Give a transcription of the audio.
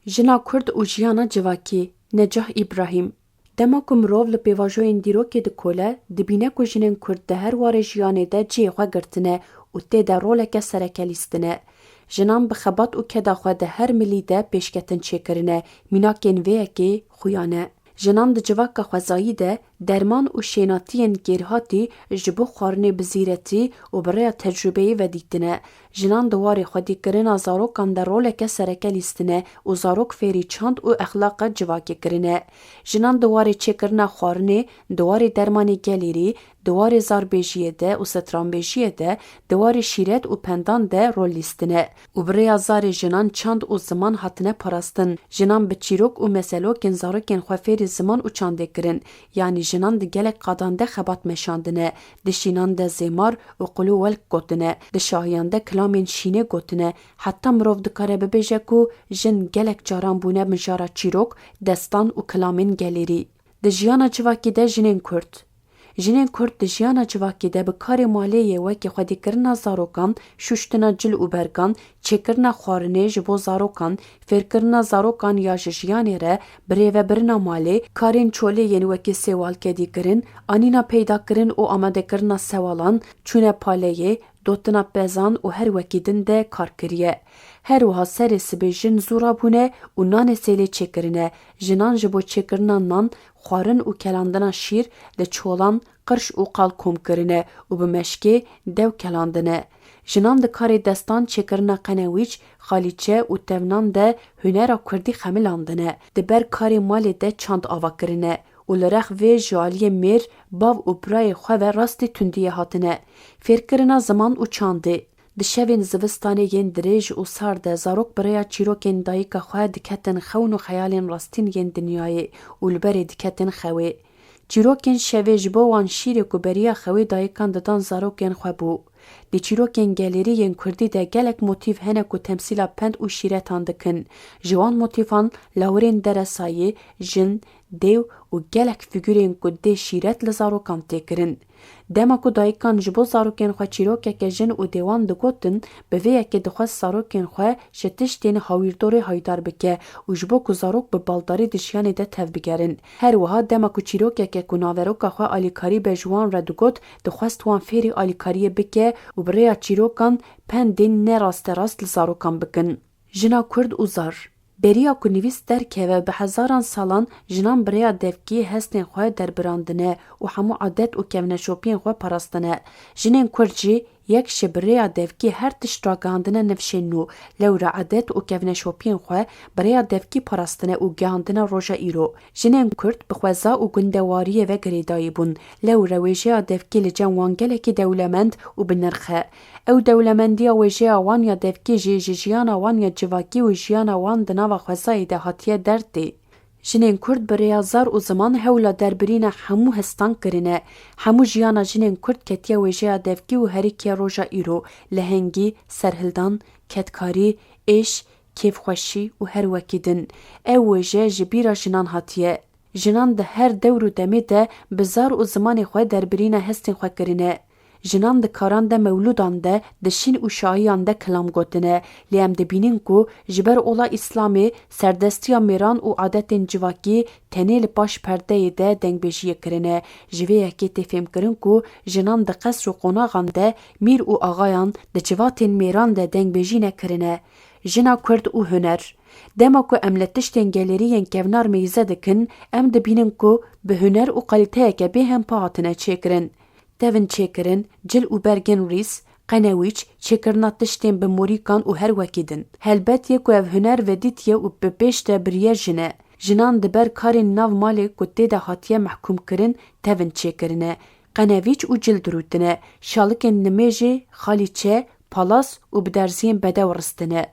Jina Kurd û jiyana civakî Necah İbrahim. Dema ku mirov li pêvajoyên dîrokê dikole, dibîne ku jinên Kurd di her warê jiyanê de cihê xwe girtine û tê de roleke serekelîstine. Jinan bi xebat û keda xwe di her milî de pêşketin çêkirine, mînakên vê yekê xuyan e. Jinan di civaka xwezayî de derman û şênatiyên gêrhatî ji bo xwarinê bi zîretî û bi rêya tecrübeyê vedîtine. Jinan di warê xwedîkirina zarokan de roleke serekelîstine û zarok fêrî çand û exlaqa civakê kirine. Jinan di warê çêkirina xwarinê, di warê dermanê gelêrî, di warê zarbêjiyê de û stranbêjiyê de, di warê şîret û pendan de rol lîstine. û bi rêya zarê jinan çand û ziman hatine parastin. Jinan bi çîrok û meselokên zarokên xwe fêrî ziman û çandê kirin. Yani jinan di gelek qadan de xebat meşandine. Di şînan de zêmar û qulû welk gotine. Di şahiyan de kilamên şînê gotine. Heta mirov dikare bibêje ku jin gelek caran bûne mijara çîrok, destan û kilamên gelêrî. Di jiyana civakî de jinên Kurd. Jinên Kurd di jiyana civakî de bi karê maliyê wekî xwedîkirina zarokan, şûştina cil û bergan, çêkirina xwarinê ji bo zarokan, fêrkirina zarokan ya ji jiyanê re, birêvebirina malê, karên çoleyên wekî sêwalkedîkirin, anîna peydakirin û amadekirina sewalan, çûne paleyê, dotina pezan û her wekî din de kar kiriye. Her wiha serê sibê jin zûra bûne û nanê sêlê çêkirine. Jinan ji bo çêkirina nan, xwarin û kelandina şîr li çolan, qirş û qal kom kirine û bi meşkê dew kelandine. Jinan di karê destan çêkirina qenewîç, xalîçe û tevnan de hunera Kurdî xemilandine. Di ber karê malê de çand ava kirine. û li rex vê ji aliyê mêr, bav û birayê xwe ve rastî tundiyê hatine. Fêrkirina ziman û çandê. Di şevên zivistanê yên dirêj û sar de zarok bi rêya çîrokên dayîka xwe diketin xewn û xeyalên rastîn yên dinyayê û li berê diketin xewê. Çîrokên şevê ji bo wan şîrek û beriya xewê dayikan didan zarokên xwe bû. Di çîrokên gelêrî yên Kurdî de gelek motîv hene ku temsîla pend û şîretan dikin. Ji wan motîvan lawirên deresayî, jin, dêw û gelek fîgûrên ku dê şîret li zarokan tê kirin. Dema ku dayikan ji bo zarokên xwe çîrokeke jin û dêwan digotin, bi vê yekê dixwest zarokên xwe ji tiştên hawîrdorê haydar bike û ji bo ku zarok bi baldarî di jiyanê de tev bigerin. Her wiha dema ku çîrokeke ku naveroka xwe alîkarî be ji wan re digot, dixwest wan fêrî alîkariyê bike û bi rêya çîrokan pendên nerasterast li zarokan bikin. Jina Kurd û zar. Beriya ku nivîs derkeve bi hezaran salan jinan bi rêya devkî hestên xwe derbirandine û hemû adet û kevneşopiyên xwe parastine. Jinên Kurd jî yek ji bi rêya devkî her tişt ragihandine nivşên nû, lewra adet û kevneşopiyên xwe bi rêya devkî parastine û gihandine roja îro. Jinên Kurd bi xweza û gundewariyê ve girêdayî bûn. Lewra wêjeya devkî li cem wan gelekî dewlemend û bi nirxe. Ew dewlemendiya wêjeya wan ya devkî jî ji jiyana wan ya civakî û jiyana wan di nava xwezayê de hatiye derdê. Jinên Kurd bi rêya zar û ziman hewla derbirîna hemû hestan kirine. Hemû jiyana jinên Kurd ketiye wêjeya devkî û herîkiya roja îro, lehengî, serhildan, ketkarî, êş, kêfxweşî û her wekî din. Ew wêje ji bîra jinan hatiye. Jinan di her dewr û demê de bi zar û zimanê xwe derbirîna hestên xwe kirine. Jinan di karan de mewlûdan de di şîn û şahiyan de kilam gotine. Lê em dibînin ku ji ber ola İslamê serdestiya mêran û adetên civakî tenê li paş perdeyê de dengbêjiyê kirine. Ji vê yekê tê fêmkirin ku jinan di qesr û qonaxan de mîr û axayan di civatên mêran de dengbêjî nekirine. Jina Kurd û huner. Dema ku em li tiştên gelêriyên kevnar mêze dikin, em dibînin ku bi huner û qaliteyeke bêhempa hatine çêkirin. Tevin çêkirin, cil û bergên rîs, qenewîç, çêkirina tiştên bi morîkan û her wekî din. Helbet ku ev huner vedîtiye û bi pêş de biriye jine. Jinan di ber karên nav malê ku tê de hatiye mehkûm kirin, tevin çêkirine. Qenewîç û cil dirûtine. Şalikên nimêjê, xalîçe, palas û bi derziyên bedew ristine.